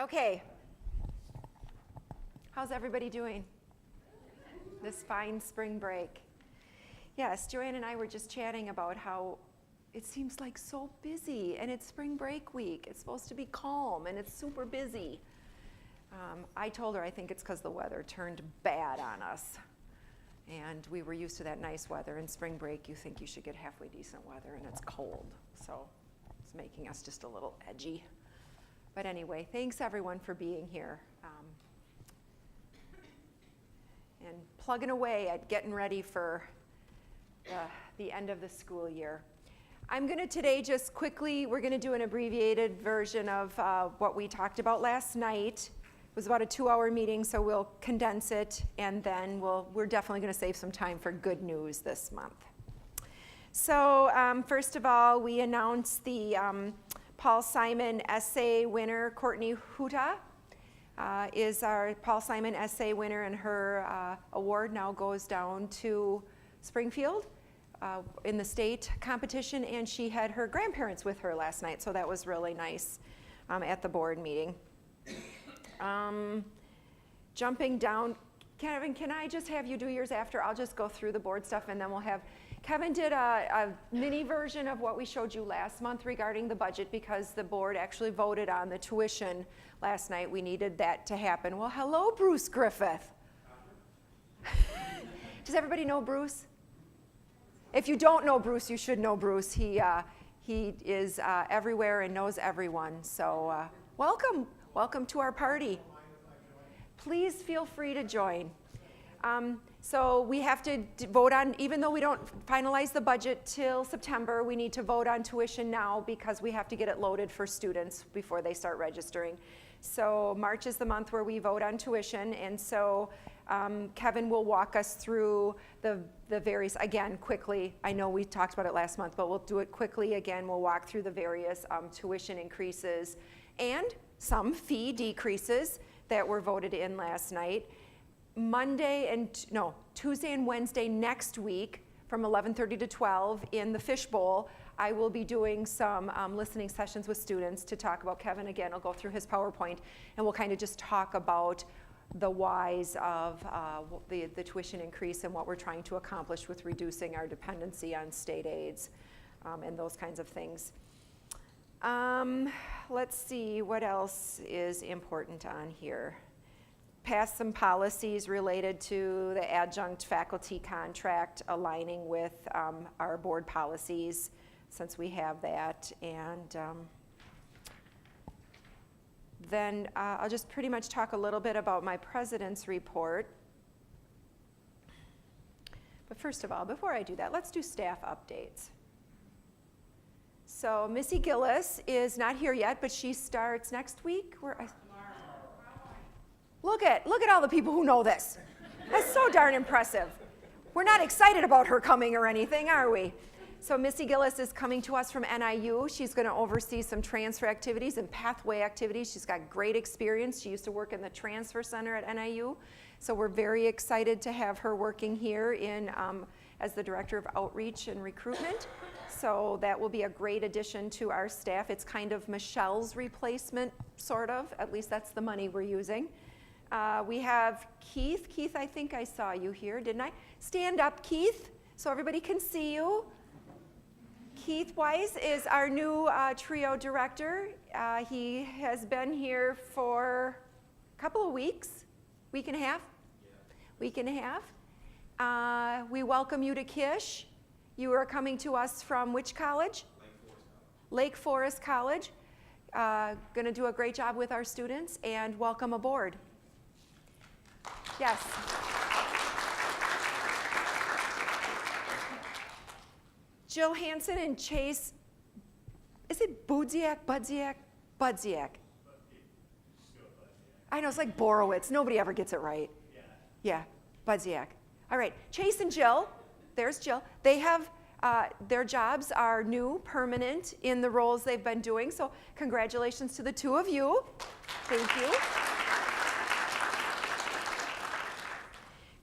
Okay. How's everybody doing this fine spring break? Yes, Joanne and I were just chatting about how it seems like so busy, and it's spring break week. It's supposed to be calm, and it's super busy. I told her I think it's because the weather turned bad on us, and we were used to that nice weather. In spring break, you think you should get halfway decent weather, and it's cold, so it's making us just a little edgy. But anyway, thanks everyone for being here and plugging away at getting ready for the end of the school year. I'm going to today just quickly, we're going to do an abbreviated version of what we talked about last night. It was about a 2-hour meeting, so we'll condense it, and then we're definitely going to save some time for good news this month. So first of all, we announced the Paul Simon Essay winner. Courtney Huta is our Paul Simon Essay winner, and her award now goes down to Springfield in the state competition, and she had her grandparents with her last night, so that was really nice at the board meeting. Jumping down, Kevin, can I just have you do yours after? I'll just go through the board stuff, and then we'll have Kevin did a mini version of what we showed you last month regarding the budget, because the board actually voted on the tuition last night. We needed that to happen. Well, hello, Bruce Griffith. Does everybody know Bruce? If you don't know Bruce, you should know Bruce. He is everywhere and knows everyone. So welcome to our party. Please feel free to join. So we have to vote on, even though we don't finalize the budget till September, we need to vote on tuition now because we have to get it loaded for students before they start registering. So March is the month where we vote on tuition, and so Kevin will walk us through the various, again, quickly. I know we talked about it last month, but we'll do it quickly again. We'll walk through the various tuition increases and some fee decreases that were voted in last night. Tuesday and Wednesday next week from 11:30 to 12 in the Fishbowl, I will be doing some listening sessions with students to talk about. Kevin, again, will go through his PowerPoint, and we'll kind of just talk about the whys of the tuition increase and what we're trying to accomplish with reducing our dependency on state aids and those kinds of things. Let's see, what else is important on here. Pass some policies related to the adjunct faculty contract aligning with our board policies, since we have that. And then I'll just pretty much talk a little bit about my president's report. But first of all, before I do that, let's do staff updates. So Missy Gillis is not here yet, but she starts next week. Look at all the people who know this. That's so darn impressive. We're not excited about her coming or anything, are we? So Missy Gillis is coming to us from NIU. She's going to oversee some transfer activities and pathway activities. She's got great experience. She used to work in the transfer center at NIU. So we're very excited to have her working here as the Director of Outreach and Recruitment. So that will be a great addition to our staff. It's kind of Michelle's replacement, sort of. At least that's the money we're using. We have Keith. Keith, I think I saw you here, didn't I? Stand up, Keith, so everybody can see you. Keith Weiss is our new trio director. He has been here for a couple of weeks, week and a half. We welcome you to Kish. You are coming to us from which college? Lake Forest College. Going to do a great job with our students, and welcome aboard. Yes. Jill Hansen and Chase, is it Budziak? I know, it's like Borowitz. Nobody ever gets it right. Yeah, Budziak. All right, Chase and Jill, there's Jill. They have, their jobs are new, permanent in the roles they've been doing, so congratulations to the two of you. Thank you.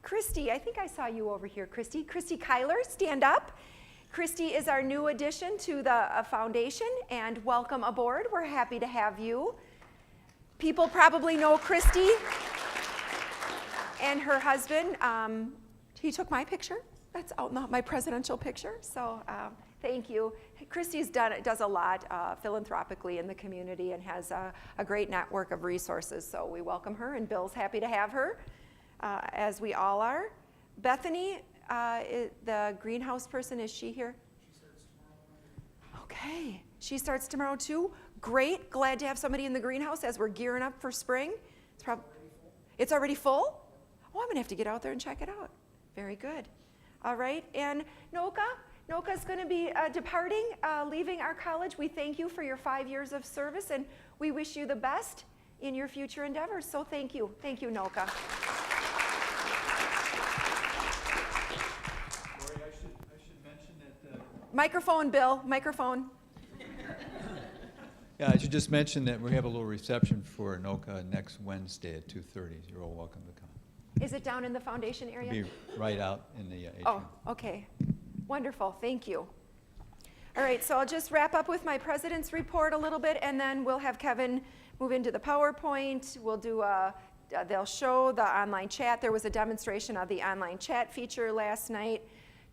Christy, I think I saw you over here, Christy. Christy Kyler, stand up. Christy is our new addition to the foundation, and welcome aboard. We're happy to have you. People probably know Christy and her husband. He took my picture. That's out, not my presidential picture. So thank you. Christy's does a lot philanthropically in the community and has a great network of resources. So we welcome her, and Bill's happy to have her, as we all are. Bethany, the greenhouse person, is she here? She starts tomorrow. Okay, she starts tomorrow too. Great, glad to have somebody in the greenhouse as we're gearing up for spring. It's already full? Oh, I'm gonna have to get out there and check it out. Very good. All right, and Noka's going to be departing, leaving our college. We thank you for your 5 years of service, and we wish you the best in your future endeavors. So thank you, Noka. Lori, I should mention that. Microphone, Bill. Microphone. Yeah, I should just mention that we have a little reception for Noka next Wednesday at 2:30. You're all welcome to come. Is it down in the foundation area? It'll be right out in the atrium. Oh, okay. Wonderful. Thank you. All right, so I'll just wrap up with my president's report a little bit, and then we'll have Kevin move into the PowerPoint. We'll do they'll show the online chat. There was a demonstration of the online chat feature last night.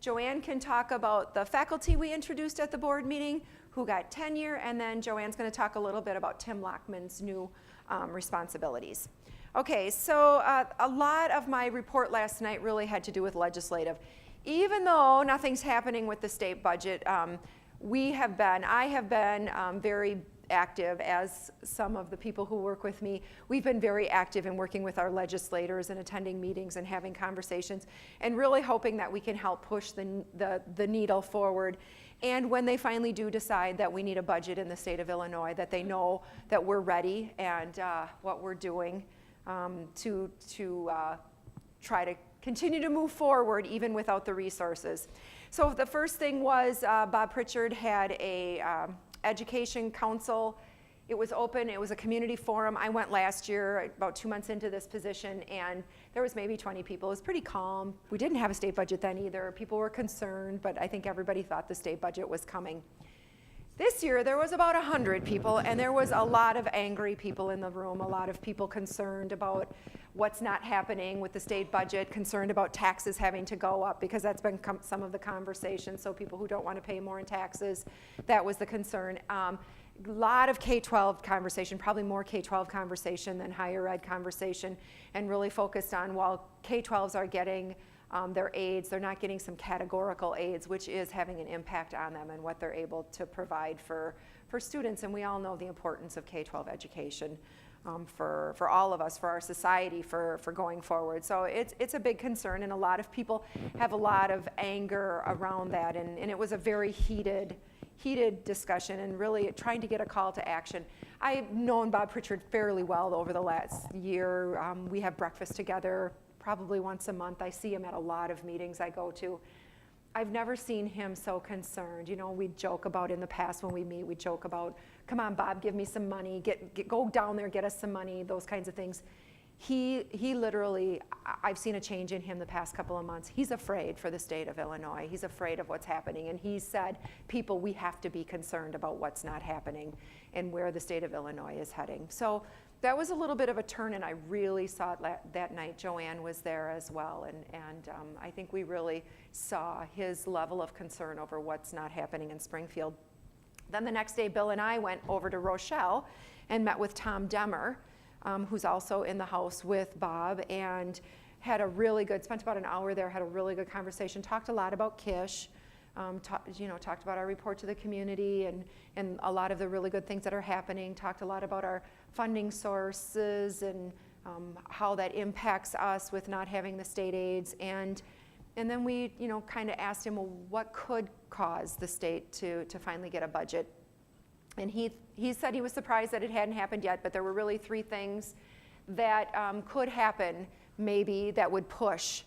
Joanne can talk about the faculty we introduced at the board meeting who got tenure, and then Joanne's going to talk a little bit about Tim Lockman's new responsibilities. Okay, so a lot of my report last night really had to do with legislative. Even though nothing's happening with the state budget, I have been very active, as some of the people who work with me. We've been very active in working with our legislators and attending meetings and having conversations, and really hoping that we can help push the needle forward. And when they finally do decide that we need a budget in the state of Illinois, that they know that we're ready and what we're doing to try to continue to move forward even without the resources. So the first thing was Bob Pritchard had a education council. It was open, it was a community forum. I went last year, about 2 months into this position, and there was maybe 20 people. It was pretty calm. We didn't have a state budget then either. People were concerned, but I think everybody thought the state budget was coming. This year, there was about 100 people, and there was a lot of angry people in the room, a lot of people concerned about what's not happening with the state budget, concerned about taxes having to go up, because that's been some of the conversation. So people who don't want to pay more in taxes, that was the concern. A lot of K-12 conversation, probably more K-12 conversation than higher ed conversation, and really focused on, while K-12s are getting their aids, they're not getting some categorical aids, which is having an impact on them and what they're able to provide for students. And we all know the importance of K-12 education for all of us, for our society, for going forward. So it's a big concern, and a lot of people have a lot of anger around that, and it was a very heated discussion, and really trying to get a call to action. I've known Bob Pritchard fairly well over the last year. We have breakfast together probably once a month. I see him at a lot of meetings I go to. I've never seen him so concerned. You know, we joke about in the past when we meet, we joke about, come on, Bob, give me some money, go down there, get us some money, those kinds of things. He literally, I've seen a change in him the past couple of months. He's afraid for the state of Illinois. He's afraid of what's happening. And he said, people, we have to be concerned about what's not happening and where the state of Illinois is heading. So that was a little bit of a turn, and I really saw it that night. Joanne was there as well, and I think we really saw his level of concern over what's not happening in Springfield. Then the next day, Bill and I went over to Rochelle and met with Tom Demmer, who's also in the House with Bob, and had spent about an hour there, had a really good conversation, talked a lot about Kish, talked about our report to the community and a lot of the really good things that are happening, talked a lot about our funding sources and how that impacts us with not having the state aids, and then we kind of asked him, well, what could cause the state to finally get a budget? And he said he was surprised that it hadn't happened yet, but there were really 3 things that could happen maybe that would push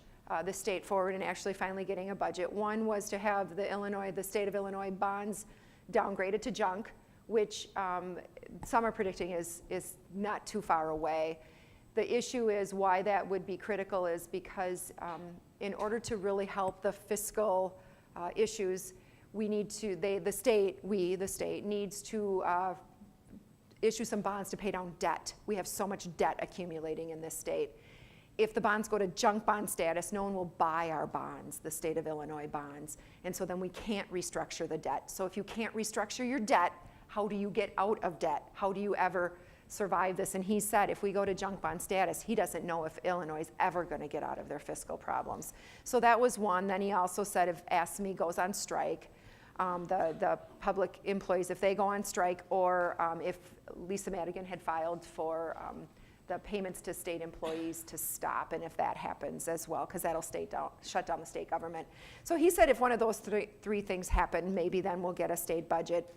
the state forward and actually finally getting a budget. One was to have the state of Illinois bonds downgraded to junk, which some are predicting is not too far away. The issue is why that would be critical is because in order to really help the fiscal issues, we need to, the state needs to issue some bonds to pay down debt. We have so much debt accumulating in this state. If the bonds go to junk bond status, no one will buy our bonds, the state of Illinois bonds. And so then we can't restructure the debt. So if you can't restructure your debt, how do you get out of debt? How do you ever survive this? And he said if we go to junk bond status, he doesn't know if Illinois is ever going to get out of their fiscal problems. So that was one. Then he also said if ASME goes on strike, the public employees, if they go on strike, or if Lisa Madigan had filed for the payments to state employees to stop, and if that happens as well, because that'll shut down the state government. So he said if one of those three things happen, maybe then we'll get a state budget.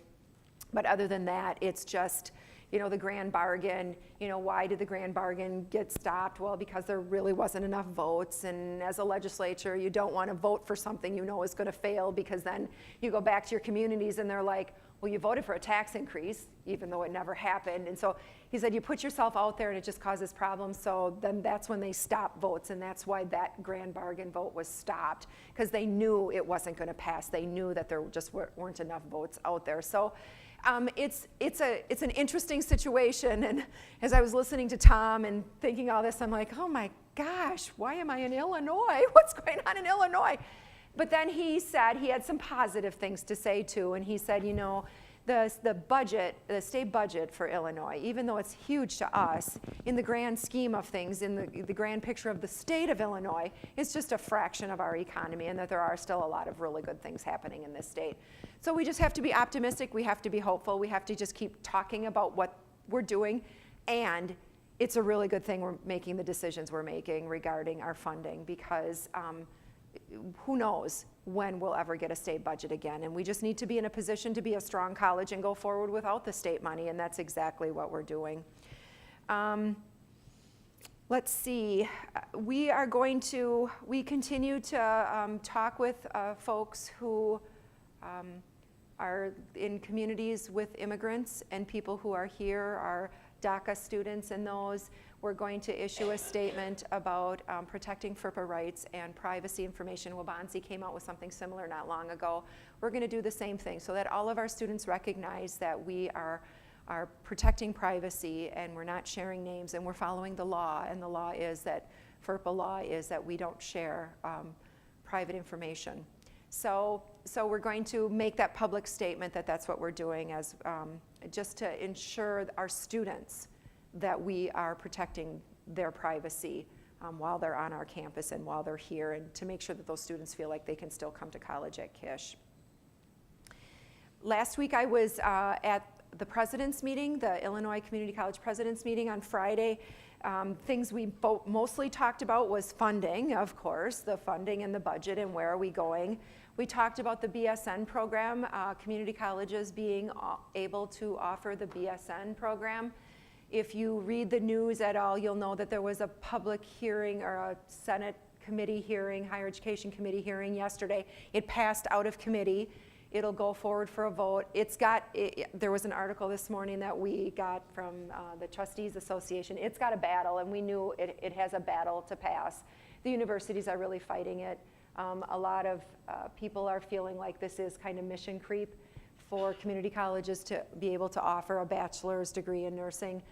But other than that, it's just, the grand bargain. Why did the grand bargain get stopped? Well, because there really wasn't enough votes, and as a legislature, you don't want to vote for something is going to fail, because then you go back to your communities and they're like, well, you voted for a tax increase, even though it never happened. And so he said you put yourself out there and it just causes problems. So then that's when they stop votes, and that's why that grand bargain vote was stopped, because they knew it wasn't going to pass. They knew that there just weren't enough votes out there. So it's an interesting situation. And as I was listening to Tom and thinking all this, I'm like, oh my gosh, why am I in Illinois? What's going on in Illinois? But then he said he had some positive things to say too, and he said, the budget, the state budget for Illinois, even though it's huge to us, in the grand scheme of things, in the grand picture of the state of Illinois, it's just a fraction of our economy, and that there are still a lot of really good things happening in this state. So we just have to be optimistic, we have to be hopeful, we have to just keep talking about what we're doing, and it's a really good thing we're making the decisions we're making regarding our funding, because who knows when we'll ever get a state budget again, and we just need to be in a position to be a strong college and go forward without the state money, and that's exactly what we're doing. Let's see, we continue to talk with folks who are in communities with immigrants and people who are here, our DACA students and those. We're going to issue a statement about protecting FERPA rights and privacy information. Wabansie came out with something similar not long ago. We're going to do the same thing so that all of our students recognize that we are protecting privacy and we're not sharing names and we're following the law. And the law is that, FERPA law is that we don't share private information. So we're going to make that public statement that that's what we're doing, as just to ensure our students that we are protecting their privacy while they're on our campus and while they're here, and to make sure that those students feel like they can still come to college at Kish. Last week I was at the president's meeting, the Illinois Community College president's meeting on Friday. Things we mostly talked about was funding, of course, the funding and the budget and where are we going. We talked about the BSN program, community colleges being able to offer the BSN program. If you read the news at all, you'll know that there was a public hearing or a Senate committee hearing, higher education committee hearing yesterday. It passed out of committee. It'll go forward for a vote. There was an article this morning that we got from the Trustees Association. It's got a battle, and we knew it has a battle to pass. The universities are really fighting it. A lot of people are feeling like this is kind of mission creep for community colleges to be able to offer a bachelor's degree in nursing.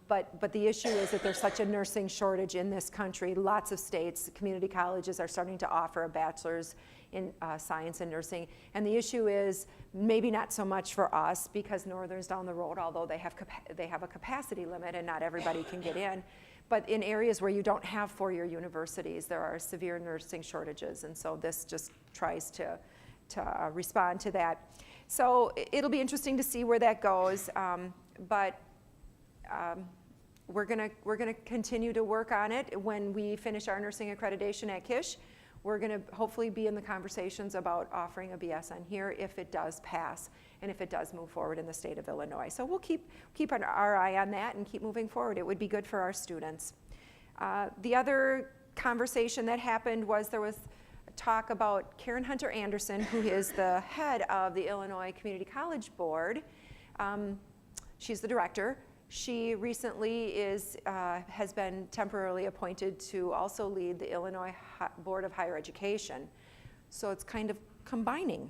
But the issue is that there's such a nursing shortage in this country. Lots of states, community colleges are starting to offer a bachelor's in science and nursing. And the issue is maybe not so much for us, because Northern's down the road, although they have a capacity limit and not everybody can get in. But in areas where you don't have four-year universities, there are severe nursing shortages. And so this just tries to respond to that. So it'll be interesting to see where that goes. We're gonna continue to work on it. When we finish our nursing accreditation at Kish, we're gonna hopefully be in the conversations about offering a BSN here if it does pass and if it does move forward in the state of Illinois. So we'll keep our eye on that and keep moving forward. It would be good for our students. The other conversation that happened was there was talk about Karen Hunter Anderson, who is the head of the Illinois Community College Board. She's the director. She recently has been temporarily appointed to also lead the Illinois Board of Higher Education. So it's kind of combining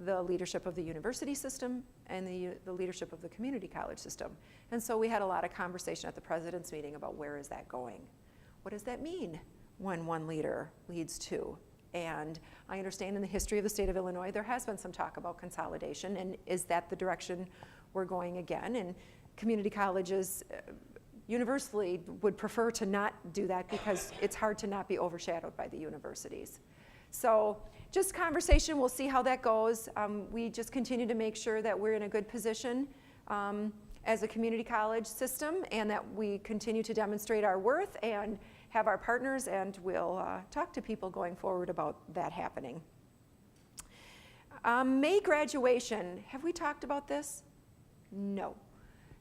the leadership of the university system and the leadership of the community college system. And so we had a lot of conversation at the president's meeting about where is that going? What does that mean when one leader leads two? And I understand in the history of the state of Illinois, there has been some talk about consolidation, and is that the direction we're going again? And community colleges universally would prefer to not do that because it's hard to not be overshadowed by the universities. So just conversation, we'll see how that goes. We just continue to make sure that we're in a good position as a community college system, and that we continue to demonstrate our worth and have our partners, and we'll talk to people going forward about that happening. May graduation, have we talked about this? No.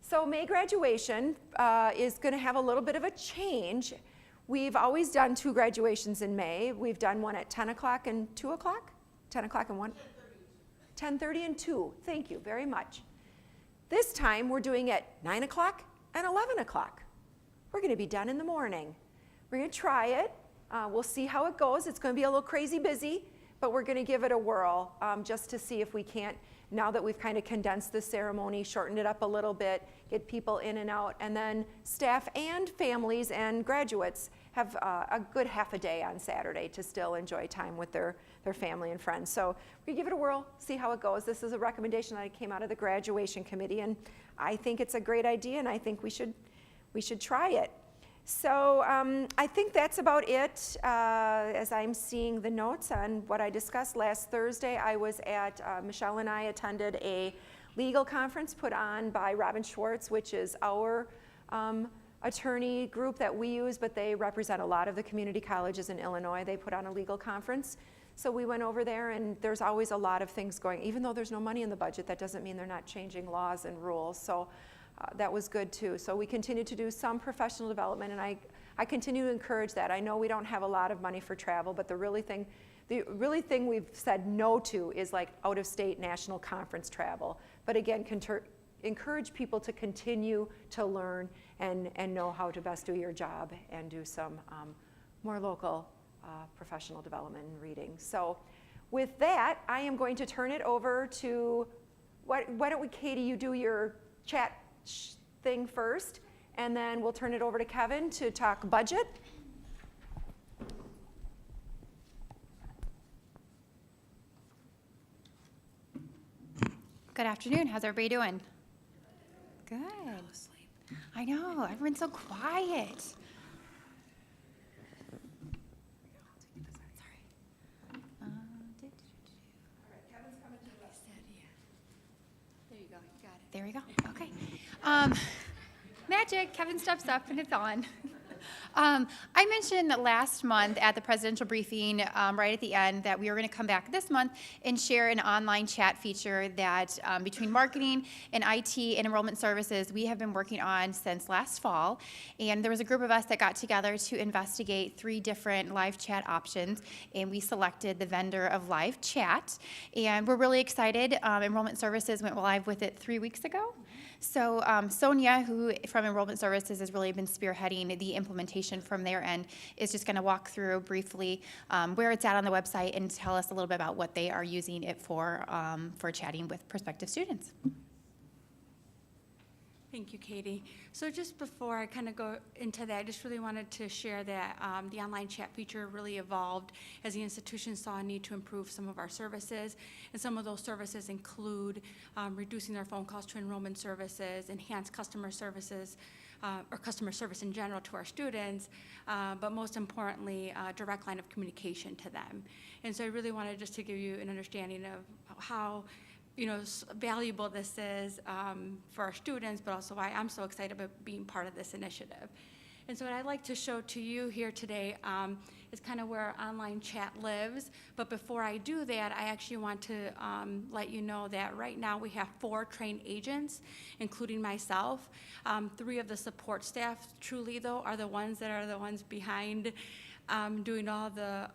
So May graduation is going to have a little bit of a change. We've always done 2 graduations in May. We've done one at 10 o'clock and 2 o'clock? 10 o'clock and 1? 10:30 and 2. Thank you very much. This time we're doing it 9 o'clock and 11 o'clock. We're going to be done in the morning. We're going to try it. We'll see how it goes. It's going to be a little crazy busy, but we're going to give it a whirl just to see if we can't, now that we've kind of condensed the ceremony, shortened it up a little bit, get people in and out, and then staff and families and graduates have a good half a day on Saturday to still enjoy time with their family and friends. So we give it a whirl, see how it goes. This is a recommendation that came out of the graduation committee, and I think it's a great idea, and I think we should try it. So I think that's about it. As I'm seeing the notes on what I discussed last Thursday, I was at, Michelle and I attended a legal conference put on by Robin Schwartz, which is our attorney group that we use, but they represent a lot of the community colleges in Illinois. They put on a legal conference. So we went over there, and there's always a lot of things going. Even though there's no money in the budget, that doesn't mean they're not changing laws and rules. So that was good too. So we continue to do some professional development, and I continue to encourage that. I know we don't have a lot of money for travel, but the really thing we've said no to is like out-of-state national conference travel. But again, encourage people to continue to learn and know how to best do your job and do some more local professional development and reading. So with that, I am going to turn it over to, why don't we, Katie, you do your chat thing first, and then we'll turn it over to Kevin to talk budget. Good afternoon. How's everybody doing? Good. I know. Everyone's so quiet. There you go. You got it. There we go. Okay. Magic. Kevin steps up and it's on. I mentioned last month at the presidential briefing, right at the end, that we were going to come back this month and share an online chat feature that between marketing and IT and enrollment services we have been working on since last fall. And there was a group of us that got together to investigate 3 different live chat options, and we selected the vendor of live chat. And we're really excited. Enrollment services went live with it 3 weeks ago. So Sonia, who from Enrollment Services has really been spearheading the implementation from their end, is just going to walk through briefly where it's at on the website and tell us a little bit about what they are using it for chatting with prospective students. Thank you, Katie. So just before I kind of go into that, I just really wanted to share that the online chat feature really evolved as the institution saw a need to improve some of our services. And some of those services include reducing our phone calls to enrollment services, enhanced customer services, or customer service in general to our students, but most importantly, a direct line of communication to them. And so I really wanted just to give you an understanding of how valuable this is for our students, but also why I'm so excited about being part of this initiative. And so what I'd like to show to you here today is kind of where our online chat lives. But before I do that, I actually want to let you know that right now we have 4 trained agents, including myself. 3 of the support staff, truly though, are the ones behind doing all the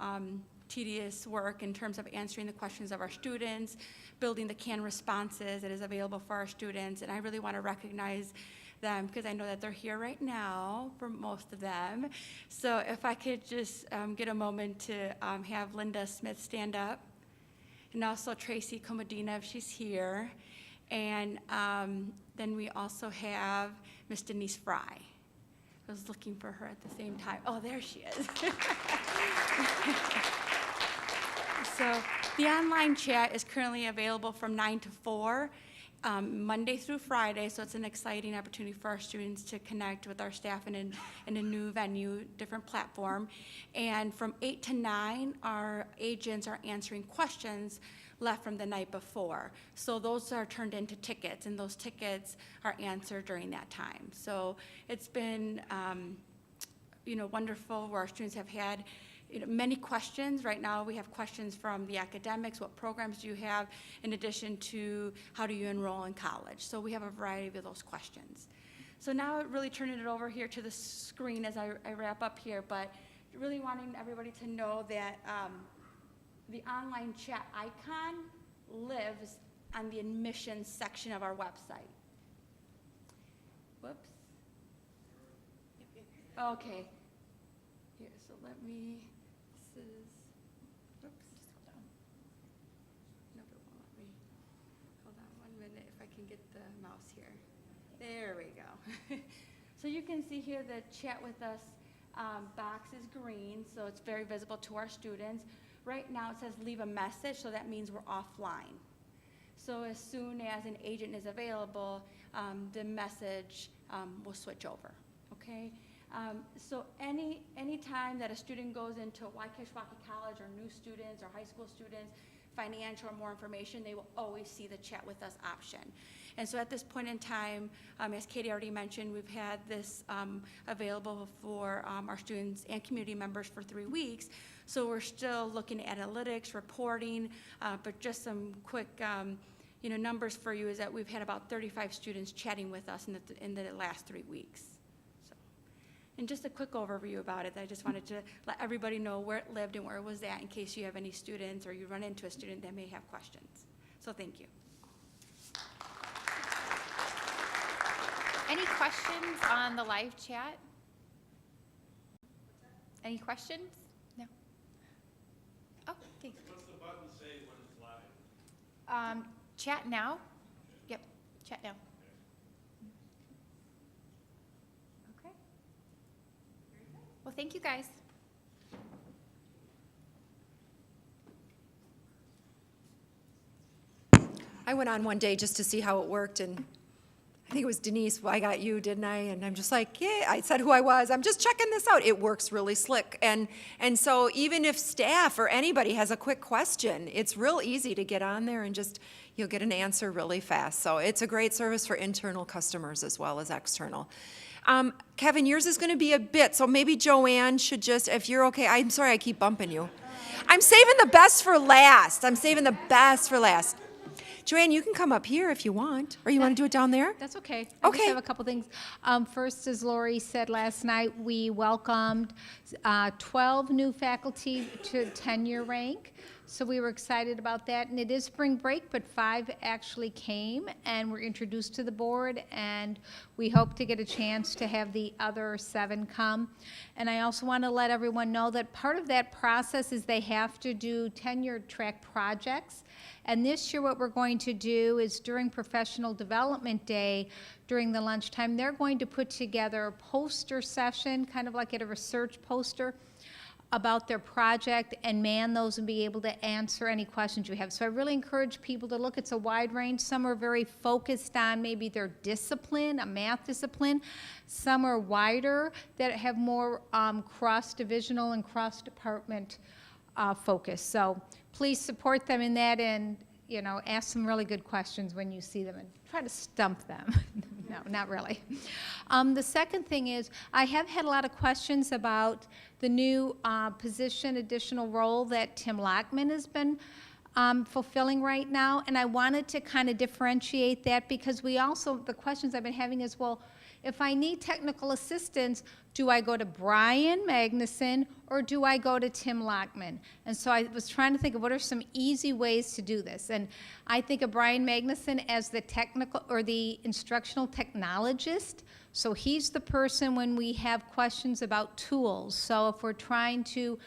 tedious work in terms of answering the questions of our students, building the canned responses that is available for our students. And I really want to recognize them because I know that they're here right now for most of them. So if I could just get a moment to have Linda Smith stand up. and also Tracy Comodina, if she's here. And then we also have Miss Denise Fry. I was looking for her at the same time. Oh, there she is. So the online chat is currently available from 9 to 4, Monday through Friday, so it's an exciting opportunity for our students to connect with our staff in a new venue, different platform. And from 8 to 9, our agents are answering questions left from the night before. So those are turned into tickets, and those tickets are answered during that time. So it's been, wonderful, where our students have had many questions. Right now we have questions from the academics, what programs do you have, in addition to how do you enroll in college. So we have a variety of those questions. So now really turning it over here to the screen as I wrap up here, but really wanting everybody to know that the online chat icon lives on the admissions section of our website. Whoops. Okay. Here, so let me, this is, whoops. No, it won't let me. Hold on 1 minute if I can get the mouse here. There we go. So you can see here the chat with us box is green, so it's very visible to our students. Right now it says leave a message, so that means we're offline. So as soon as an agent is available, the message will switch over, okay? So any time that a student goes into why Kishwaukee College, or new students or high school students, financial or more information, they will always see the chat with us option. And so at this point in time, as Katie already mentioned, we've had this available for our students and community members for 3 weeks. So we're still looking at analytics, reporting, but just some quick numbers for you is that we've had about 35 students chatting with us in the last 3 weeks. So, and just a quick overview about it. I just wanted to let everybody know where it lived and where it was at, in case you have any students or you run into a student that may have questions. So thank you. Any questions on the live chat? Any questions? No? Oh, thanks. What's the button say when it's live? Chat now? Yep, chat now. Okay. Well, thank you, guys. I went on one day just to see how it worked, and I think it was Denise, well, I got you, didn't I? And I'm just like, yeah, I said who I was. I'm just checking this out. It works really slick. And so even if staff or anybody has a quick question, it's real easy to get on there and just, you'll get an answer really fast. So it's a great service for internal customers as well as external. Kevin, yours is going to be a bit, so maybe Joanne should just, if you're okay, I'm sorry I keep bumping you. I'm saving the best for last. Joanne, you can come up here if you want, or you want to do it down there? That's okay. I Okay. just have a couple things. First, as Lori said last night, we welcomed 12 new faculty to tenure rank. So we were excited about that. And it is spring break, but 5 actually came and were introduced to the board. And we hope to get a chance to have the other 7 come. And I also want to let everyone know that part of that process is they have to do tenure track projects. And this year what we're going to do is during Professional Development Day, during the lunchtime, they're going to put together a poster session, kind of like at a research poster, about their project and man those and be able to answer any questions you have. So I really encourage people to look. It's a wide range. Some are very focused on maybe their discipline, a math discipline. Some are wider that have more cross-divisional and cross-department focus. So please support them in that, and ask some really good questions when you see them and try to stump them. No, not really. The second thing is I have had a lot of questions about the new position, additional role that Tim Lockman has been fulfilling right now, and I wanted to kind of differentiate that because the questions I've been having is, well, if I need technical assistance, do I go to Brian Magnuson or do I go to Tim Lockman? And so I was trying to think of what are some easy ways to do this. And I think of Brian Magnuson as the technical or the instructional technologist. So he's the person when we have questions about tools. So if we're trying to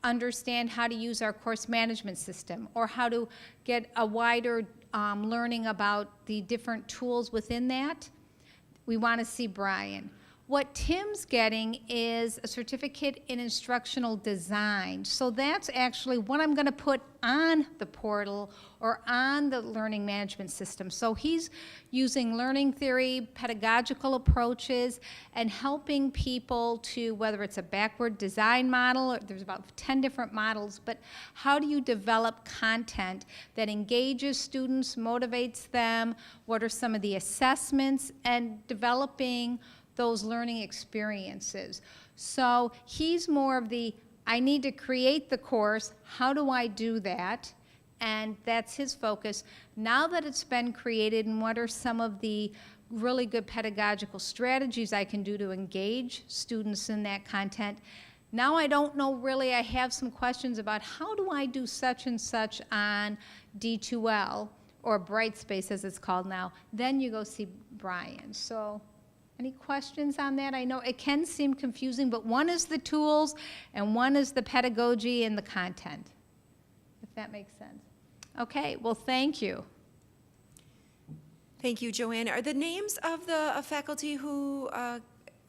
understand how to use our course management system, or how to get a wider learning about the different tools within that, we want to see Brian. What Tim's getting is a certificate in instructional design. So that's actually what I'm going to put on the portal or on the learning management system. So he's using learning theory, pedagogical approaches, and helping people to, whether it's a backward design model, or there's about 10 different models, but how do you develop content that engages students, motivates them, what are some of the assessments, and developing those learning experiences. So he's more of the, I need to create the course, how do I do that? And that's his focus. Now that it's been created, and what are some of the really good pedagogical strategies I can do to engage students in that content? Now I don't know really, I have some questions about how do I do such and such on D2L, or Brightspace as it's called now. Then you go see Brian. So, any questions on that? I know it can seem confusing, but one is the tools and one is the pedagogy and the content, if that makes sense. Okay, well, thank you. Thank you, Joanne. Are the names of the faculty who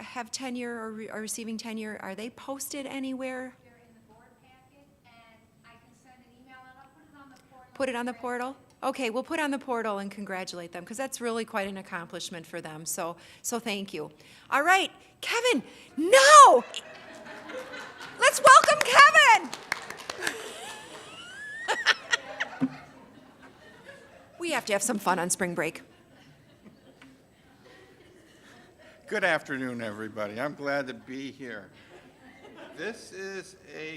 have tenure or are receiving tenure, are they posted anywhere? They're in the board packet, and I can send an email and I'll put it on the portal. Put it on the portal? Okay, we'll put on the portal and congratulate them, because that's really quite an accomplishment for them, so thank you. All right, Kevin, no! Let's welcome Kevin! We have to have some fun on spring break. Good afternoon, everybody. I'm glad to be here. This is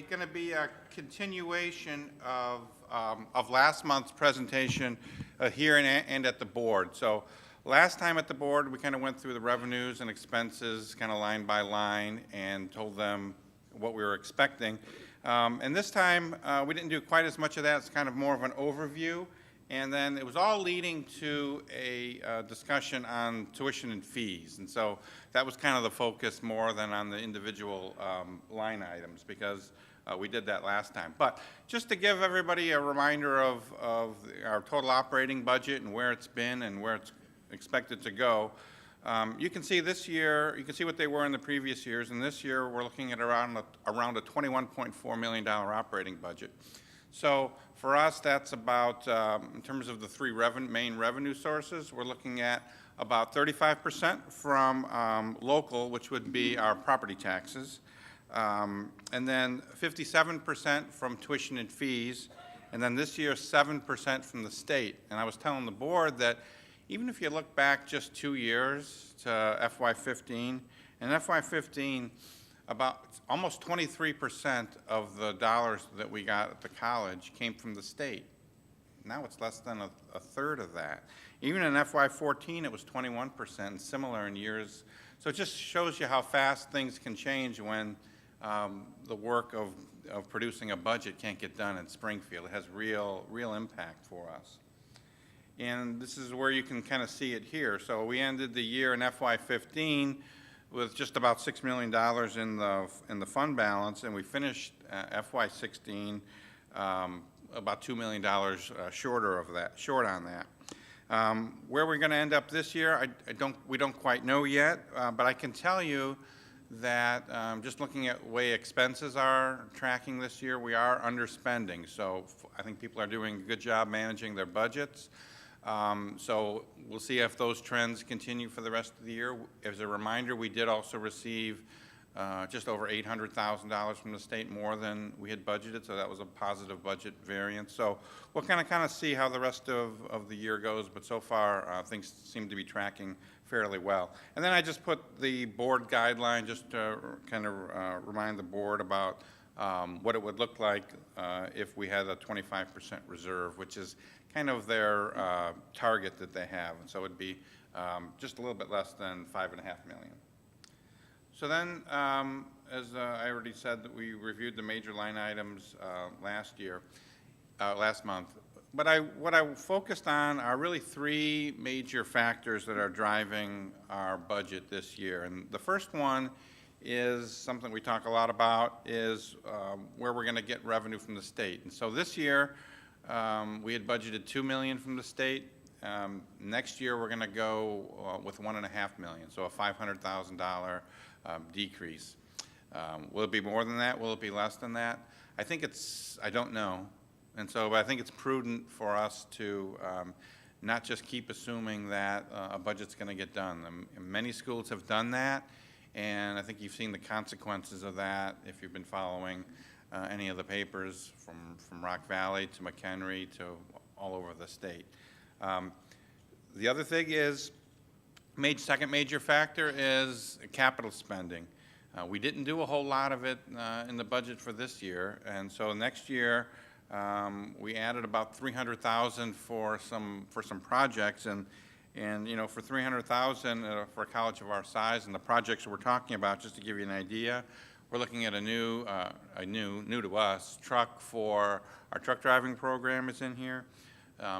going to be a continuation of last month's presentation here and at the board. So last time at the board, we kind of went through the revenues and expenses kind of line by line and told them what we were expecting. And this time, we didn't do quite as much of that. It's kind of more of an overview. And then it was all leading to a discussion on tuition and fees. And so that was kind of the focus more than on the individual line items, because we did that last time. But just to give everybody a reminder of our total operating budget and where it's been and where it's expected to go, you can see this year, you can see what they were in the previous years. And this year, we're looking at around a $21.4 million operating budget. So for us, that's about, in terms of the three main revenue sources, we're looking at about 35% from local, which would be our property taxes, and then 57% from tuition and fees, and then this year 7% from the state. And I was telling the board that even if you look back just 2 years to FY15, in FY15, about almost 23% of the dollars that we got at the college came from the state. Now it's less than a third of that. Even in FY14, it was 21%, similar in years. So it just shows you how fast things can change when the work of producing a budget can't get done in Springfield. It has real impact for us. And this is where you can kind of see it here. So we ended the year in FY15 with just about $6 million in the fund balance, and we finished FY16 about $2 million short on that. Where we're going to end up this year, we don't quite know yet, but I can tell you that just looking at the way expenses are tracking this year, we are underspending. So I think people are doing a good job managing their budgets. So we'll see if those trends continue for the rest of the year. As a reminder, we did also receive just over $800,000 from the state, more than we had budgeted, so that was a positive budget variance. So we'll kind of see how the rest of the year goes, but so far things seem to be tracking fairly well. And then I just put the board guideline just to kind of remind the board about what it would look like if we had a 25% reserve, which is kind of their target that they have. And so it would be just a little bit less than $5.5 million. So then, as I already said, that we reviewed the major line items last month. But what I focused on are really three major factors that are driving our budget this year. And the first one is something we talk a lot about, is where we're going to get revenue from the state. And so this year, we had budgeted $2 million from the state. Next year, we're going to go with $1.5 million, so a $500,000 decrease. Will it be more than that? Will it be less than that? I don't know. And so I think it's prudent for us to not just keep assuming that a budget's going to get done. Many schools have done that, and I think you've seen the consequences of that if you've been following any of the papers from Rock Valley to McHenry to all over the state. The other thing is, second major factor is capital spending. We didn't do a whole lot of it in the budget for this year, and so next year we added about $300,000 for some projects, and you know, for $300,000 for a college of our size and the projects we're talking about, just to give you an idea, we're looking at a new to us truck for our truck driving program is in here.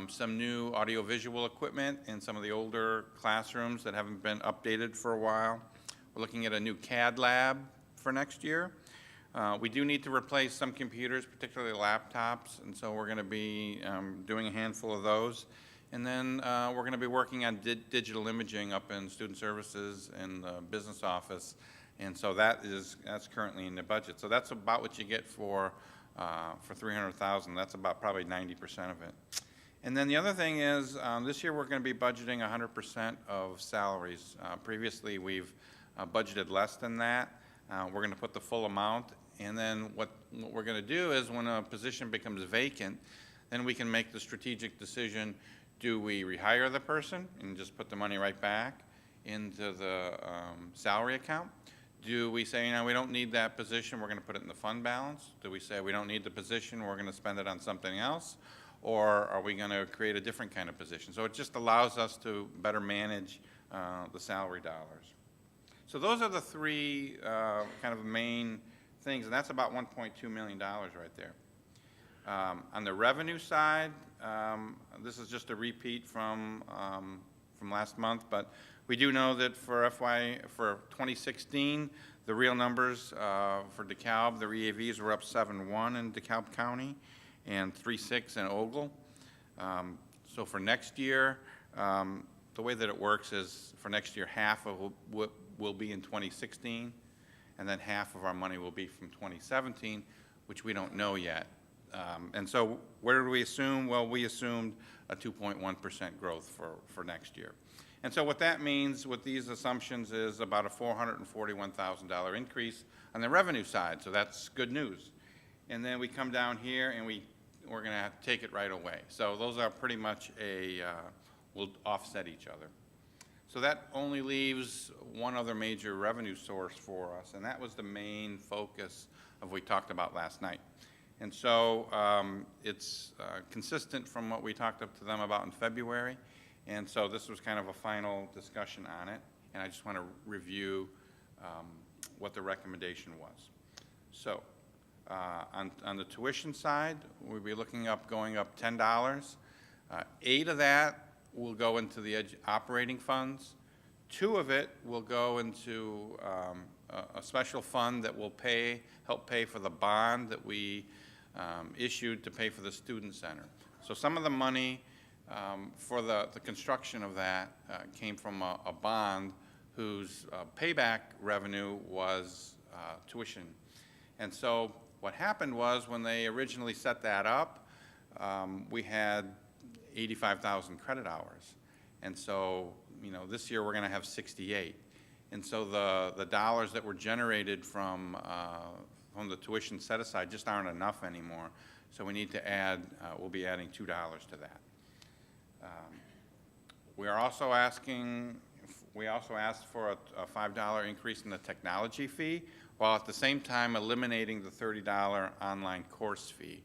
Some new audiovisual equipment in some of the older classrooms that haven't been updated for a while. We're looking at a new CAD lab for next year. We do need to replace some computers, particularly laptops, and so we're going to be doing a handful of those. And then we're going to be working on digital imaging up in student services and the business office, and so that's currently in the budget. So that's about what you get for $300,000. That's about probably 90% of it. And then the other thing is, this year we're going to be budgeting 100% of salaries. Previously we've budgeted less than that. We're going to put the full amount, and then what we're going to do is when a position becomes vacant, then we can make the strategic decision, do we rehire the person and just put the money right back into the salary account? Do we say, you know, we don't need that position, we're going to put it in the fund balance? Do we say we don't need the position, we're going to spend it on something else? Or are we going to create a different kind of position? So it just allows us to better manage the salary dollars. So those are the three kind of main things, and that's about $1.2 million right there. On the revenue side, this is just a repeat from last month, but we do know that for 2016, the real numbers for DeKalb, the EAVs were up 7.1 in DeKalb County and 3.6 in Ogle. So for next year, the way that it works is for next year, half of what will be in 2016, and then half of our money will be from 2017, which we don't know yet. And so where do we assume? Well, we assumed a 2.1% growth for next year. And so what that means with these assumptions is about a $441,000 increase on the revenue side, so that's good news. And then we come down here and we're going to have to take it right away. So those are pretty much will offset each other. So that only leaves one other major revenue source for us, and that was the main focus of what we talked about last night. And so it's consistent from what we talked up to them about in February, and so this was kind of a final discussion on it, and I just want to review what the recommendation was. So on the tuition side, we'll be looking up going up $10. 8 of that will go into the operating funds. 2 of it will go into a special fund that will help pay for the bond that we issued to pay for the student center. So some of the money for the construction of that came from a bond whose payback revenue was tuition. And so what happened was when they originally set that up, we had 85,000 credit hours. And so, you know, this year we're going to have 68. And so the dollars that were generated from the tuition set aside just aren't enough anymore. So we need to add, we'll be adding $2 to that. We also asked for a $5 increase in the technology fee, while at the same time eliminating the $30 online course fee.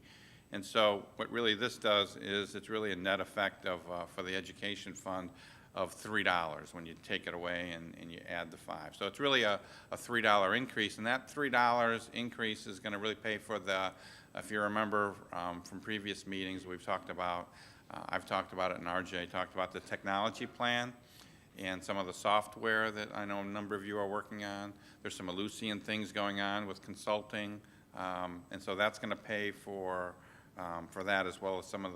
And so what really this does is it's really a net effect of, for the education fund, of $3 when you take it away and you add the 5. So it's really a $3 increase, and that $3 increase is going to really pay for the, if you remember from previous meetings we've talked about, I've talked about it and RJ talked about the technology plan. and some of the software that I know a number of you are working on. There's some Elucian things going on with consulting, and so that's going to pay for that, as well as some of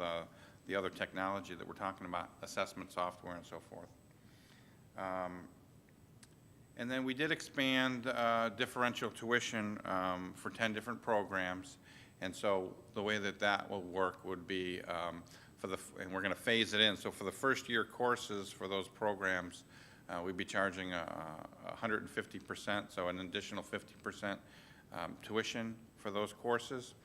the other technology that we're talking about, assessment software and so forth. And then we did expand differential tuition for 10 different programs, and so the way that will work would be and we're going to phase it in. So for the first year courses for those programs, we'd be charging 150%, so an additional 50% tuition for those courses.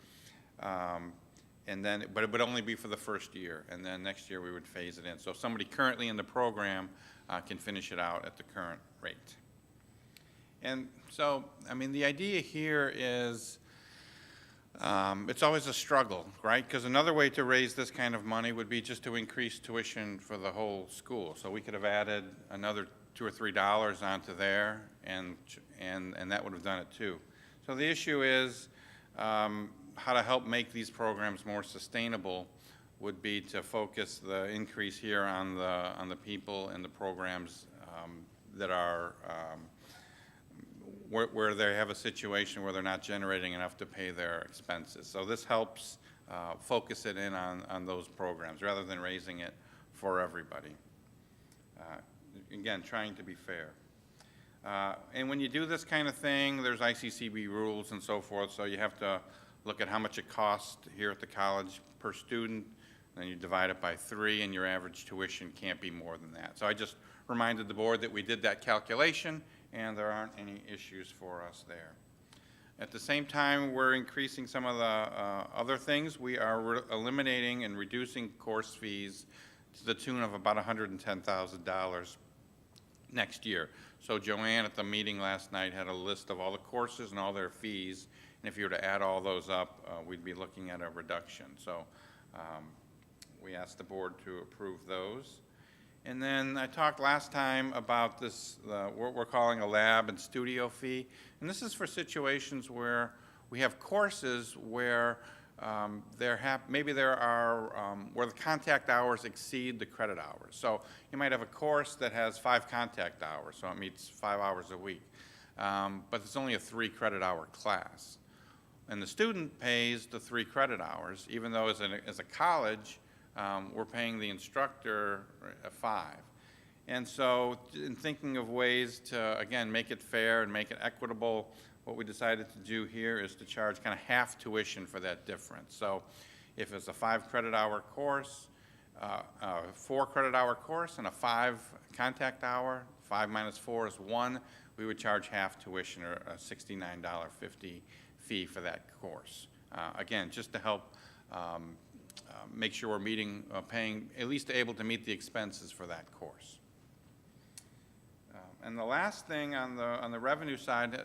And then, but it would only be for the first year, and then next year we would phase it in. So if somebody currently in the program can finish it out at the current rate. And so, I mean, the idea here is it's always a struggle, right? Because another way to raise this kind of money would be just to increase tuition for the whole school. So we could have added another $2 or $3 onto there, and that would have done it too. So the issue is how to help make these programs more sustainable would be to focus the increase here on the people and the programs that are where they have a situation where they're not generating enough to pay their expenses. So this helps focus it in on those programs rather than raising it for everybody. Again, trying to be fair. And when you do this kind of thing, there's ICCB rules and so forth, so you have to look at how much it costs here at the college per student, then you divide it by 3, and your average tuition can't be more than that. So I just reminded the board that we did that calculation, and there aren't any issues for us there. At the same time, we're increasing some of the other things. We are eliminating and reducing course fees to the tune of about $110,000 next year. So Joanne at the meeting last night had a list of all the courses and all their fees, and if you were to add all those up, we'd be looking at a reduction. So we asked the board to approve those. And then I talked last time about this, what we're calling a lab and studio fee. And this is for situations where we have courses where maybe there are, where the contact hours exceed the credit hours. So you might have a course that has 5 contact hours, so it meets 5 hours a week. But it's only a 3 credit hour class. And the student pays the 3 credit hours, even though as a college, we're paying the instructor 5. And so in thinking of ways to, again, make it fair and make it equitable, what we decided to do here is to charge kind of half tuition for that difference. So if it's a 5 credit hour course, a 4 credit hour course, and a 5 contact hour, 5 minus 4 is 1, we would charge half tuition, or a $69.50 fee for that course. Again, just to help make sure we're paying, at least able to meet the expenses for that course. And the last thing on the revenue side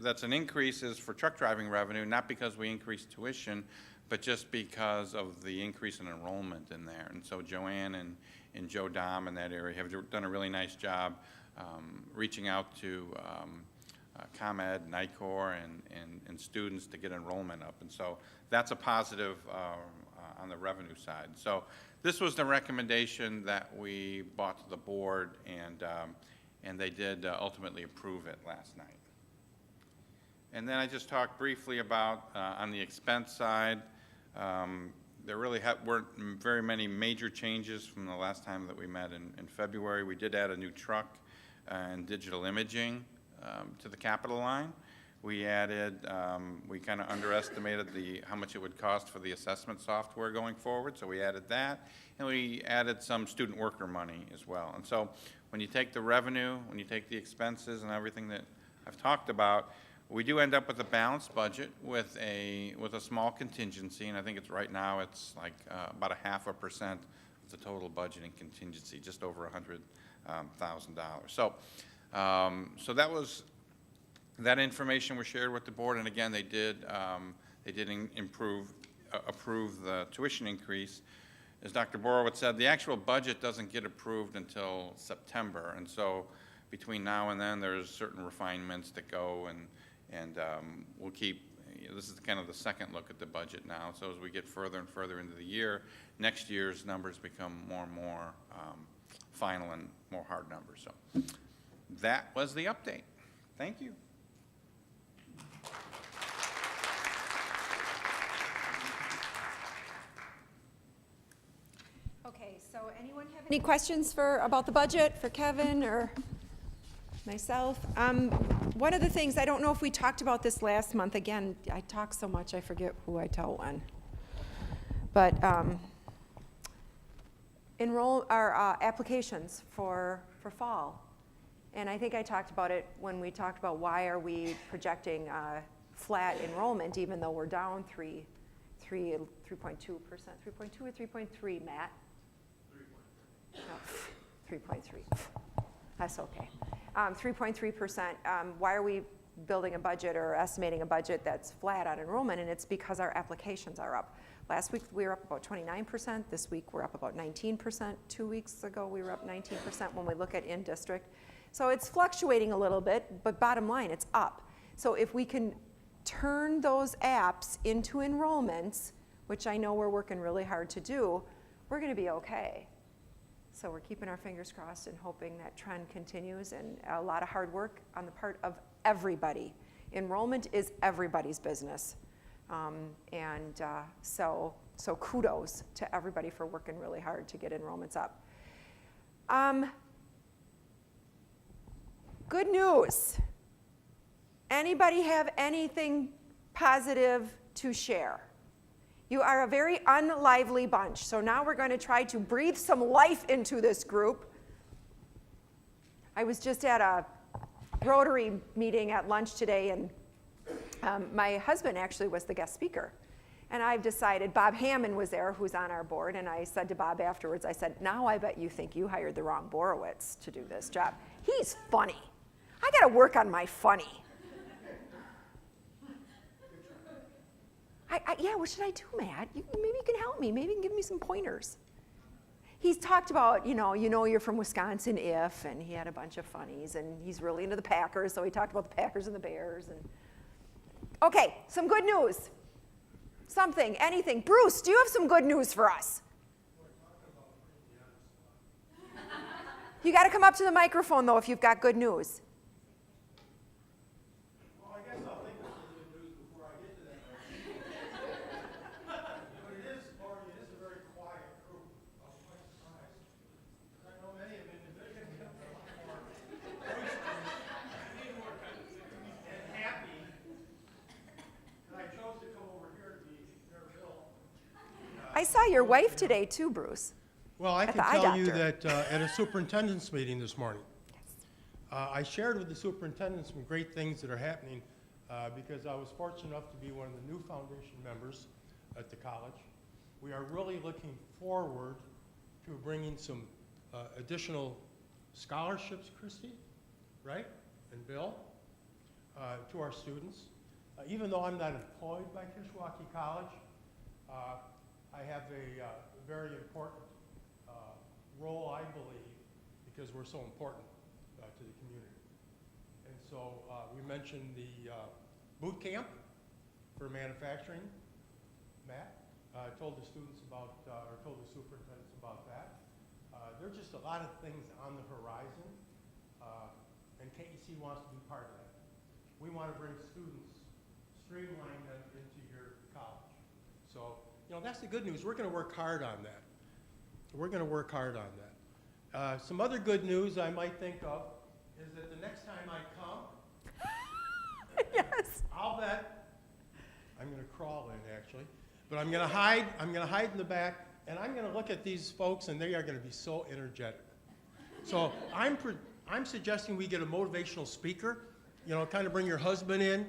that's an increase is for truck driving revenue, not because we increased tuition, but just because of the increase in enrollment in there. And so Joanne and Joe Dom in that area have done a really nice job reaching out to ComEd, NICOR, and students to get enrollment up. And so that's a positive on the revenue side. So this was the recommendation that we brought to the board, and they did ultimately approve it last night. And then I just talked briefly about, on the expense side, there really weren't very many major changes from the last time that we met in February. We did add a new truck and digital imaging to the capital line. We added, we kind of underestimated how much it would cost for the assessment software going forward, so we added that. And we added some student worker money as well. And so when you take the revenue, when you take the expenses and everything that I've talked about, we do end up with a balanced budget with a small contingency, and I think it's right now it's like about 0.5% of the total budget in contingency, just over $100,000. So that information was shared with the board, and again, they did approve the tuition increase. As Dr. Borowitz said, the actual budget doesn't get approved until September, and so between now and then, there's certain refinements that go, and we'll keep. This is kind of the second look at the budget now. So as we get further and further into the year, next year's numbers become more and more final and more hard numbers. So that was the update. Thank you. Okay, so anyone have any questions about the budget for Kevin or myself? One of the things, I don't know if we talked about this last month. Again, I talk so much, I forget who I tell when. But enroll our applications for fall. And I think I talked about it when we talked about why are we projecting flat enrollment even though we're down 3.2%, 3.2 or 3.3, Matt? 3.3. That's okay. 3.3%. Why are we building a budget or estimating a budget that's flat on enrollment? And it's because our applications are up. Last week we were up about 29%. This week we're up about 19%. 2 weeks ago we were up 19% when we look at in-district. So it's fluctuating a little bit, but bottom line, it's up. So if we can turn those apps into enrollments, which I know we're working really hard to do, we're going to be okay. So we're keeping our fingers crossed and hoping that trend continues, and a lot of hard work on the part of everybody. Enrollment is everybody's business. So kudos to everybody for working really hard to get enrollments up. Good news. Anybody have anything positive to share? You are a very unlively bunch, so now we're going to try to breathe some life into this group. I was just at a Rotary meeting at lunch today, and my husband actually was the guest speaker. And I've decided, Bob Hammond was there, who's on our board, and I said to Bob afterwards, I said, now I bet you think you hired the wrong Borowitz to do this job. He's funny. I got to work on my funny. Yeah, what should I do, Matt? Maybe you can help me. Maybe you can give me some pointers. He's talked about, you know you're from Wisconsin if, and he had a bunch of funnies, and he's really into the Packers, so he talked about the Packers and the Bears. Okay, some good news. Something, anything. Bruce, do you have some good news for us? You got to come up to the microphone, though, if you've got good news. Well, I guess I'll think of some good news before I get to that. But it is, Lori, it is a very quiet group. I was quite surprised. Because I know many of them individually have been a lot more boisterous and happy. And I chose to come over here to be their Bill. I saw your wife today, too, Bruce. Well, I At can the eye tell you doctor. that at a superintendent's meeting this morning, I shared with the superintendent some great things that are happening because I was fortunate enough to be one of the new foundation members at the college. We are really looking forward to bringing some additional scholarships, Christy, right, and Bill, to our students. Even though I'm not employed by Kishwaukee College, I have a very important role, I believe, because we're so important to the community. And so we mentioned the boot camp for manufacturing. Matt told the students about, or told the superintendents about that. There are just a lot of things on the horizon, and KEC wants to be part of that. We want to bring students, streamline them into your college. So, that's the good news. We're going to work hard on that. We're going to work hard on that. Some other good news I might think of is that the next time I come, Yes. I'll bet, I'm going to crawl in actually, but I'm going to hide in the back, and I'm going to look at these folks, and they are going to be so energetic. So I'm suggesting we get a motivational speaker, kind of bring your husband in,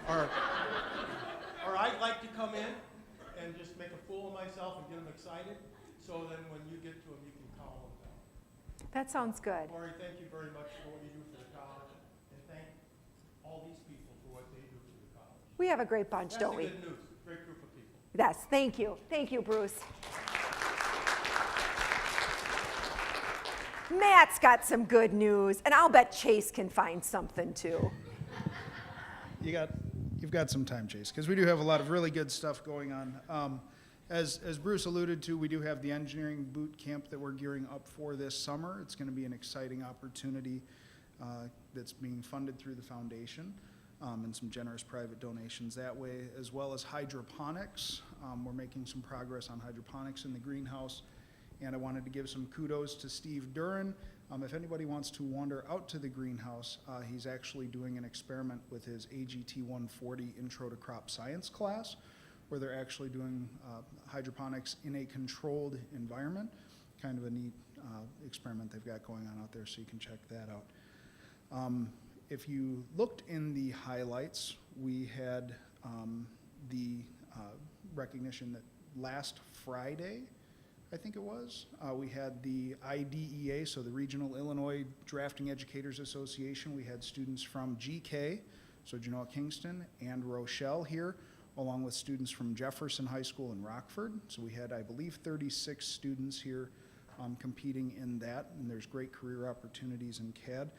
or I'd like to come in and just make a fool of myself and get them excited. So then when you get to them, you can calm them down. That sounds good. Lori, thank you very much for what you do for the college, and thank all these people for what they do for the college. We have a great bunch, That's don't the we? good news. Great group of people. Yes, thank you. Thank you, Bruce. Matt's got some good news, and I'll bet Chase can find something too. You've got some time, Chase, because we do have a lot of really good stuff going on. As Bruce alluded to, we do have the engineering boot camp that we're gearing up for this summer. It's going to be an exciting opportunity that's being funded through the foundation and some generous private donations that way, as well as hydroponics. We're making some progress on hydroponics in the greenhouse, and I wanted to give some kudos to Steve Duran. If anybody wants to wander out to the greenhouse, he's actually doing an experiment with his AGT 140 Intro to Crop Science class, where they're actually doing hydroponics in a controlled environment. Kind of a neat experiment they've got going on out there, so you can check that out. If you looked in the highlights, we had the recognition that last Friday, I think it was, we had the IDEA, so the Regional Illinois Drafting Educators Association. We had students from GK, so Genoa Kingston, and Rochelle here, along with students from Jefferson High School in Rockford. So we had, I believe, 36 students here competing in that, and there's great career opportunities in CAD,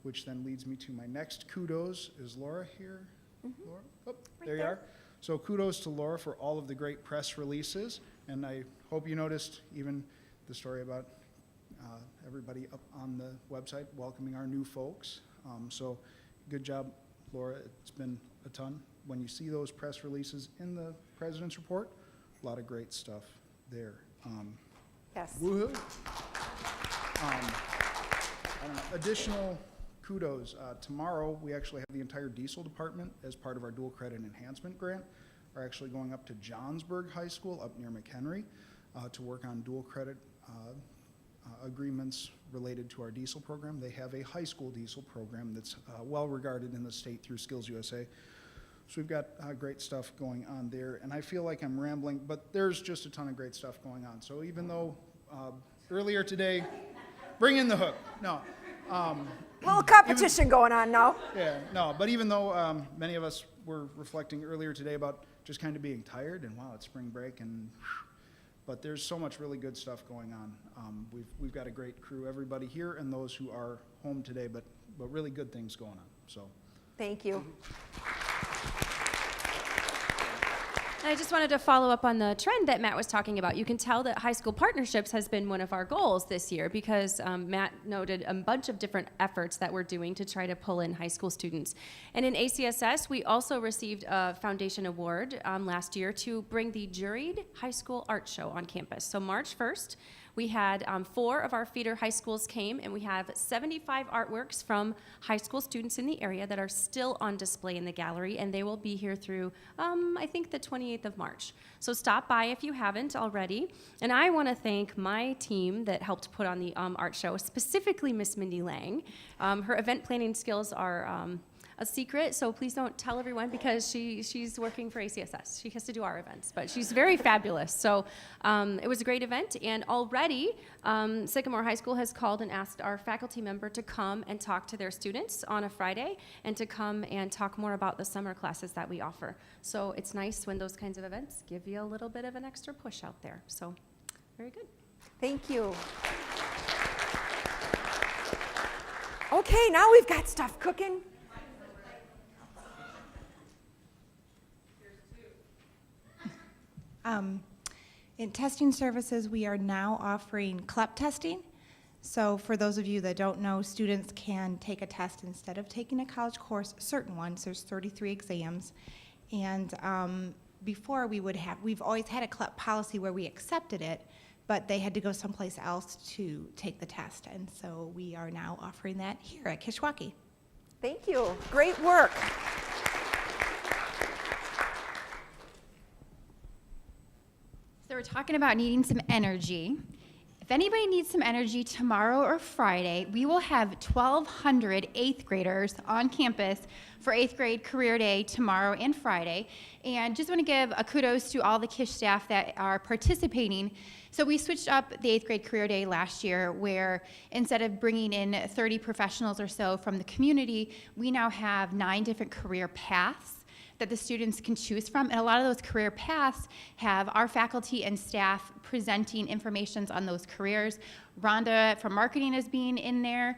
which then leads me to my next kudos. Is Laura here? Mm-hmm. Laura? Oh, right there you are. So kudos to Laura for all of the great press releases, and I hope you noticed even the story about everybody up on the website welcoming our new folks. So good job, Laura. It's been a ton. When you see those press releases in the President's Report, a lot of great stuff there. Yes. Woohoo! Additional kudos. Tomorrow, we actually have the entire diesel department, as part of our dual credit enhancement grant, are actually going up to Johnsburg High School up near McHenry to work on dual credit agreements related to our diesel program. They have a high school diesel program that's well regarded in the state through Skills USA. So we've got great stuff going on there, and I feel like I'm rambling, but there's just a ton of great stuff going on. So even though earlier today, bring in the hook. No. Little competition going on now. Yeah, no, but even though many of us were reflecting earlier today about just kind of being tired and wow, it's spring break, and but there's so much really good stuff going on. We've got a great crew, everybody here and those who are home today, but really good things going on. So Thank you. I just wanted to follow up on the trend that Matt was talking about. You can tell that high school partnerships has been one of our goals this year because Matt noted a bunch of different efforts that we're doing to try to pull in high school students. And in ACSS, we also received a foundation award last year to bring the juried high school art show on campus. So March 1st, we had 4 of our feeder high schools came, and we have 75 artworks from high school students in the area that are still on display in the gallery, and they will be here through, I think, the 28th of March. So stop by if you haven't already. And I want to thank my team that helped put on the art show, specifically Miss Mindy Lang. Her event planning skills are a secret, so please don't tell everyone because she's working for ACSS. She has to do our events, but she's very fabulous. So it was a great event, and already Sycamore High School has called and asked our faculty member to come and talk to their students on a Friday and to come and talk more about the summer classes that we offer. So it's nice when those kinds of events give you a little bit of an extra push out there. So very good. Thank you. Okay, now we've got stuff cooking. In testing services, we are now offering CLEP testing. So for those of you that don't know, students can take a test instead of taking a college course, certain ones. There's 33 exams. And before we've always had a CLEP policy where we accepted it, but they had to go someplace else to take the test. And so we are now offering that here at Kishwaukee. Thank you. Great work. So we're talking about needing some energy. If anybody needs some energy tomorrow or Friday, we will have 1,200 8th graders on campus for 8th grade career day tomorrow and Friday. And just want to give a kudos to all the KISH staff that are participating. So we switched up the 8th grade career day last year where instead of bringing in 30 professionals or so from the community, we now have 9 different career paths that the students can choose from. And a lot of those career paths have our faculty and staff presenting information on those careers. Rhonda from marketing is being in there.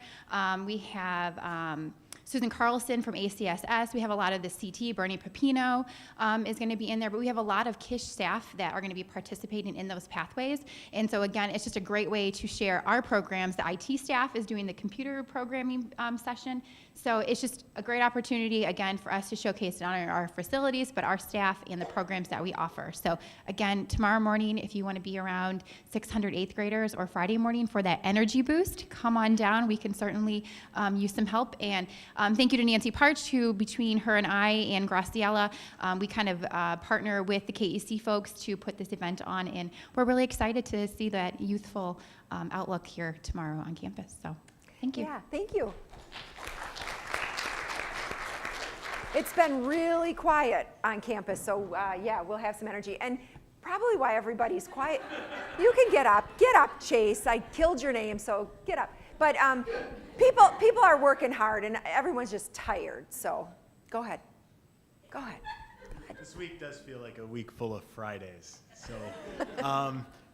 We have Susan Carlson from ACSS. We have a lot of the CT. Bernie Pepino is going to be in there, but we have a lot of KISH staff that are going to be participating in those pathways. And so again, it's just a great way to share our programs. The IT staff is doing the computer programming session. So it's just a great opportunity, again, for us to showcase not only our facilities, but our staff and the programs that we offer. So again, tomorrow morning, if you want to be around 600 8th graders, or Friday morning for that energy boost, come on down. We can certainly use some help. And thank you to Nancy Parch, who between her and I and Graciela, we kind of partner with the KEC folks to put this event on. And we're really excited to see that youthful outlook here tomorrow on campus. So thank you. Yeah, thank you. It's been really quiet on campus, so yeah, we'll have some energy. And probably why everybody's quiet. You can get up, Chase. I killed your name, so get up. But people are working hard, and everyone's just tired. So go ahead. Go ahead. This week does feel like a week full of Fridays. So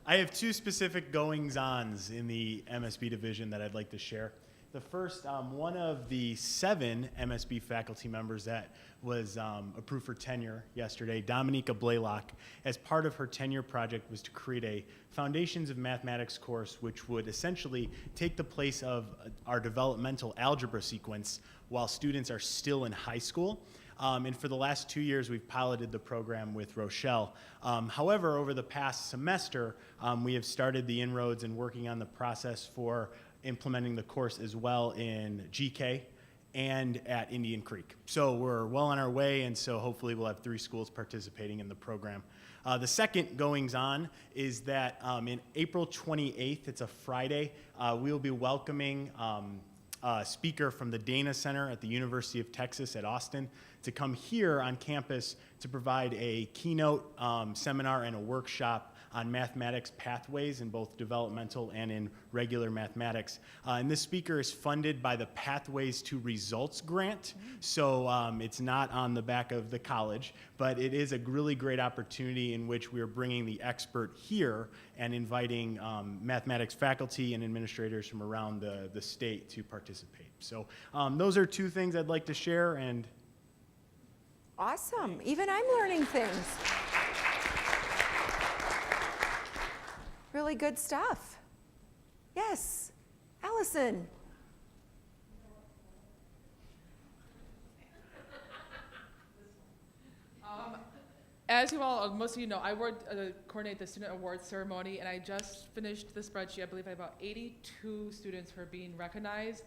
I have two specific goings-ons in the MSB division that I'd like to share. The first, one of the 7 MSB faculty members that was approved for tenure yesterday, Dominica Blaylock, as part of her tenure project was to create a Foundations of Mathematics course, which would essentially take the place of our developmental algebra sequence while students are still in high school. And for the last 2 years, we've piloted the program with Rochelle. However, over the past semester, we have started the inroads and working on the process for implementing the course as well in GK and at Indian Creek. So we're well on our way, and so hopefully we'll have 3 schools participating in the program. The second goings-on is that in April 28th, it's a Friday, we will be welcoming a speaker from the Dana Center at the University of Texas at Austin to come here on campus to provide a keynote seminar and a workshop on mathematics pathways in both developmental and in regular mathematics. And this speaker is funded by the Pathways to Results grant, so it's not on the back of the college, but it is a really great opportunity in which we are bringing the expert here and inviting mathematics faculty and administrators from around the state to participate. So those are 2 things I'd like to share. And awesome. Even I'm learning things. Really good stuff. Yes, Allison. As you all, most of you know, I coordinate the student awards ceremony, and I just finished the spreadsheet. I believe I have about 82 students who are being recognized.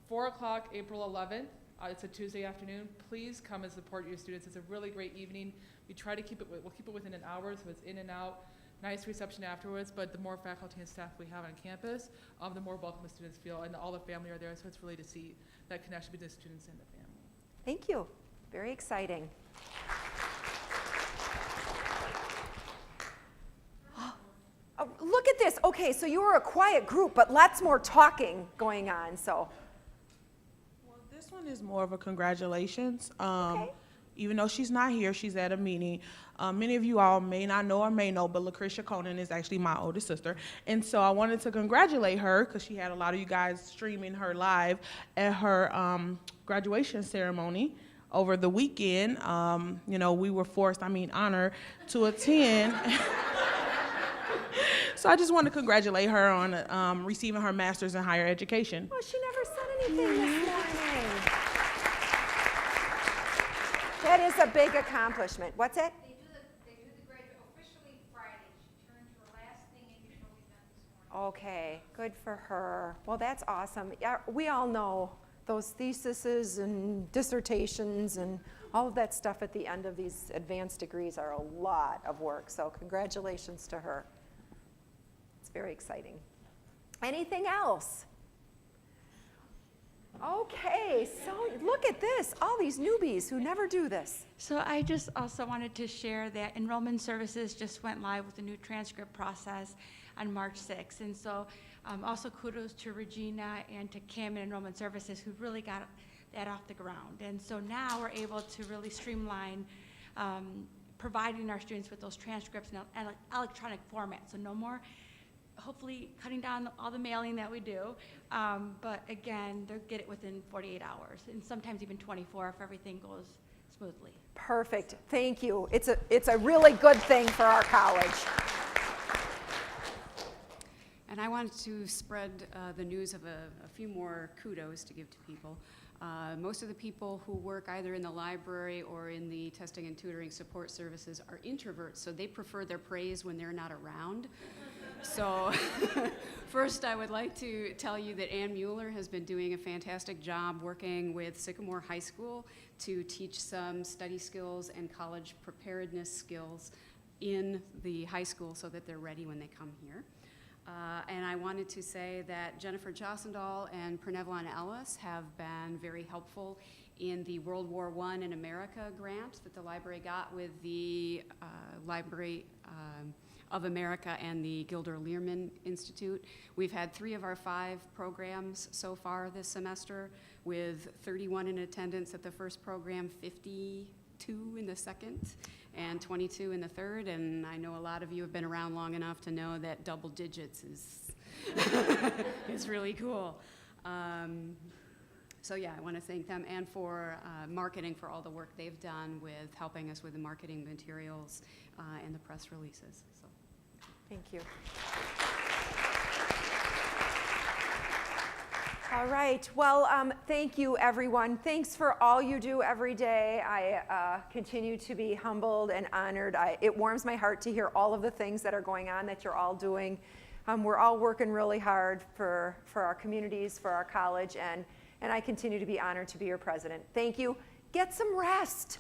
4 o'clock, April 11th. It's a Tuesday afternoon. Please come and support your students. It's a really great evening. We try to keep it, we'll keep it within an hour, so it's in and out. Nice reception afterwards, but the more faculty and staff we have on campus, the more welcome the students feel, and all the family are there, so it's really to see that connection between the students and the family. Thank you. Very exciting. Oh, look at this. Okay, so you were a quiet group, but lots more talking going on, so. Well, this one is more of a congratulations. Okay. Even though she's not here, she's at a meeting. Many of you all may not know or may know, but Lucretia Conan is actually my oldest sister. And so I wanted to congratulate her because she had a lot of you guys streaming her live at her graduation ceremony over the weekend. You know, we were honored to attend. So I just want to congratulate her on receiving her master's in higher education. Oh, she never said anything this morning. That is a big accomplishment. What's it? They do the graduate officially Friday. She turned her last thing in before we done this morning. Okay, good for her. Well, that's awesome. Yeah, we all know those theses and dissertations and all of that stuff at the end of these advanced degrees are a lot of work. So congratulations to her. It's very exciting. Anything else? Okay, so look at this, all these newbies who never do this. So I just also wanted to share that enrollment services just went live with a new transcript process on March 6th. And so also kudos to Regina and to Kim in enrollment services who really got that off the ground. And so now we're able to really streamline providing our students with those transcripts in an electronic format. So no more hopefully cutting down all the mailing that we do. But again, they'll get it within 48 hours, and sometimes even 24 if everything goes smoothly. Perfect. Thank you. It's a really good thing for our college. And I wanted to spread the news of a few more kudos to give to people. Most of the people who work either in the library or in the testing and tutoring support services are introverts, so they prefer their praise when they're not around. So first, I would like to tell you that Ann Mueller has been doing a fantastic job working with Sycamore High School to teach some study skills and college preparedness skills in the high school so that they're ready when they come here. And I wanted to say that Jennifer Jossendahl and Pernevlon Ellis have been very helpful in the World War I in America grant that the library got with the Library of America and the Gilder Lehrman Institute. We've had 3 of our 5 programs so far this semester, with 31 in attendance at the first program, 52 in the second, and 22 in the third. And I know a lot of you have been around long enough to know that double digits is is really cool. So yeah, I want to thank them, and for marketing, for all the work they've done with helping us with the marketing materials and the press releases. So. Thank you. All right. Well, thank you, everyone. Thanks for all you do every day. I continue to be humbled and honored. It warms my heart to hear all of the things that are going on that you're all doing. We're all working really hard for our communities, for our college, and I continue to be honored to be your president. Thank you. Get some rest.